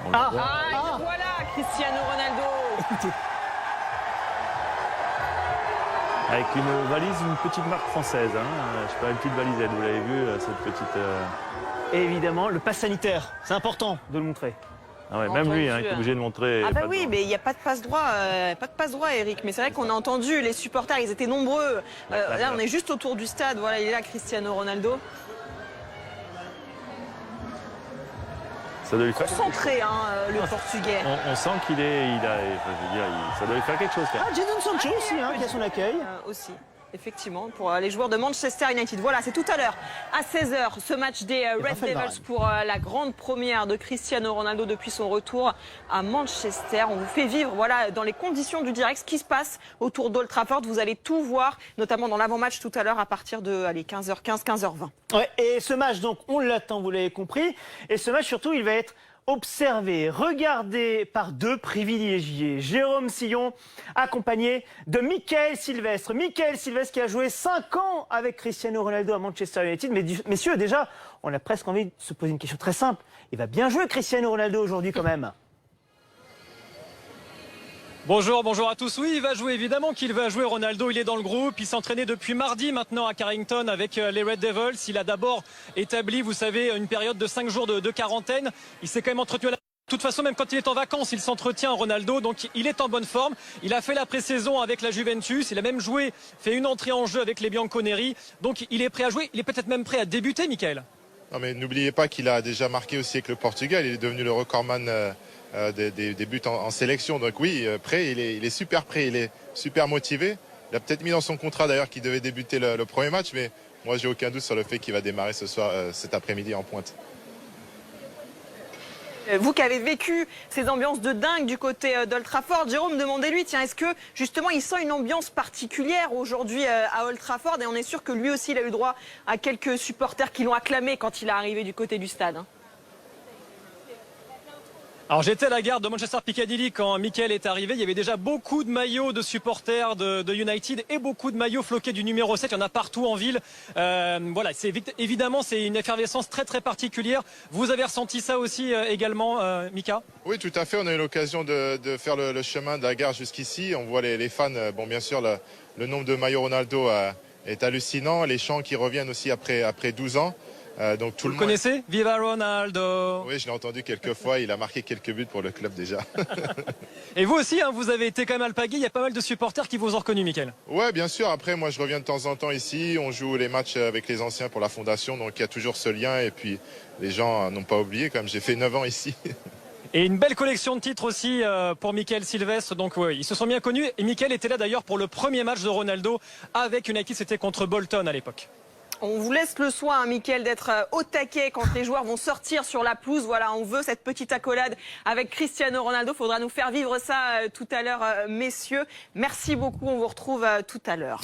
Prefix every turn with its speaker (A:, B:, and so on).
A: Voilà Cristiano Ronaldo.
B: Écoutez.
C: Avec une valise, une petite marque française. Je sais pas, une petite valisette, vous l'avez vu, cette petite...
B: Et évidemment, le pass sanitaire. C'est important de le montrer.
C: Ah ouais, même lui, il est obligé de montrer.
A: Ah bah oui, mais il n'y a pas de passe-droit, Eric. Mais c'est vrai qu'on a entendu les supporters, ils étaient nombreux. Là, on est juste autour du stade. Voilà, il est là, Cristiano Ronaldo.
C: Ça doit lui faire
A: Concentré, le Portugais.
C: on sent qu'il est, ça doit lui faire quelque chose. Quand même.
B: Jadon Sancho aussi, qui a son accueil.
A: Aussi. Effectivement, pour les joueurs de Manchester United. Voilà, c'est tout à l'heure, à 16h, ce match des Red Devils pour la grande première de Cristiano Ronaldo depuis son retour à Manchester. On vous fait vivre, voilà, dans les conditions du direct, ce qui se passe autour d'Old Trafford. Vous allez tout voir, notamment dans l'avant-match tout à l'heure à partir de 15h15, 15h20.
B: Ouais, et ce match, donc, on l'attend, vous l'avez compris. Et ce match, surtout, il va être observé, regardé par deux privilégiés. Jérôme Sillon, accompagné de Mickaël Silvestre. Mickaël Silvestre qui a joué 5 ans avec Cristiano Ronaldo à Manchester United. Mais messieurs, déjà, on a presque envie de se poser une question très simple. Il va bien jouer Cristiano Ronaldo aujourd'hui quand même.
D: Bonjour à tous. Oui, il va jouer, évidemment qu'il va jouer. Ronaldo, il est dans le groupe. Il s'entraînait depuis mardi maintenant à Carrington avec les Red Devils. Il a d'abord établi, vous savez, une période de 5 jours de quarantaine. Il s'est quand même entretenu à la... De toute façon, même quand il est en vacances, il s'entretient, Ronaldo. Donc, il est en bonne forme. Il a fait la pré-saison avec la Juventus. Il a même joué, fait une entrée en jeu avec les Bianconeri. Donc, il est prêt à jouer. Il est peut-être même prêt à débuter, Mickaël.
E: Non, mais n'oubliez pas qu'il a déjà marqué aussi avec le Portugal. Il est devenu le recordman des buts en sélection. Donc oui, prêt, il est super prêt, il est super motivé. Il a peut-être mis dans son contrat d'ailleurs qu'il devait débuter le premier match, mais moi j'ai aucun doute sur le fait qu'il va démarrer ce soir, cet après-midi en pointe.
A: Vous qui avez vécu ces ambiances de dingue du côté d'Old Trafford, Jérôme, demandez-lui, tiens, est-ce que justement il sent une ambiance particulière aujourd'hui à Old Trafford? Et on est sûr que lui aussi il a eu droit à quelques supporters qui l'ont acclamé quand il est arrivé du côté du stade.
D: Alors j'étais à la gare de Manchester Piccadilly quand Mickaël est arrivé. Il y avait déjà beaucoup de maillots de supporters de United et beaucoup de maillots floqués du numéro 7. Il y en a partout en ville. Voilà, évidemment c'est une effervescence très très particulière. Vous avez ressenti ça aussi également, Mika?
E: Oui, tout à fait. On a eu l'occasion de faire le chemin de la gare jusqu'ici. On voit les fans. Bon, bien sûr, le nombre de maillots Ronaldo est hallucinant. Les chants qui reviennent aussi après 12 ans. Donc tout
D: Vous le connaissez? Viva Ronaldo!
E: Oui, je l'ai entendu quelques fois. Il a marqué quelques buts pour le club déjà.
D: Et vous aussi, vous avez été quand même alpagué. Il y a pas mal de supporters qui vous ont reconnu, Mickaël.
E: Ouais, bien sûr. Après, moi, je reviens de temps en temps ici. On joue les matchs avec les anciens pour la fondation. Donc il y a toujours ce lien. Et puis les gens n'ont pas oublié, comme j'ai fait 9 ans ici.
D: Et une belle collection de titres aussi pour Mickaël Silvestre. Donc ouais, ils se sont bien connus. Et Mickaël était là d'ailleurs pour le premier match de Ronaldo avec United. C'était contre Bolton à l'époque.
A: On vous laisse le soin, Mickaël, d'être au taquet quand les joueurs vont sortir sur la pelouse. Voilà, on veut cette petite accolade avec Cristiano Ronaldo. Faudra nous faire vivre ça tout à l'heure, messieurs. Merci beaucoup. On vous retrouve tout à l'heure.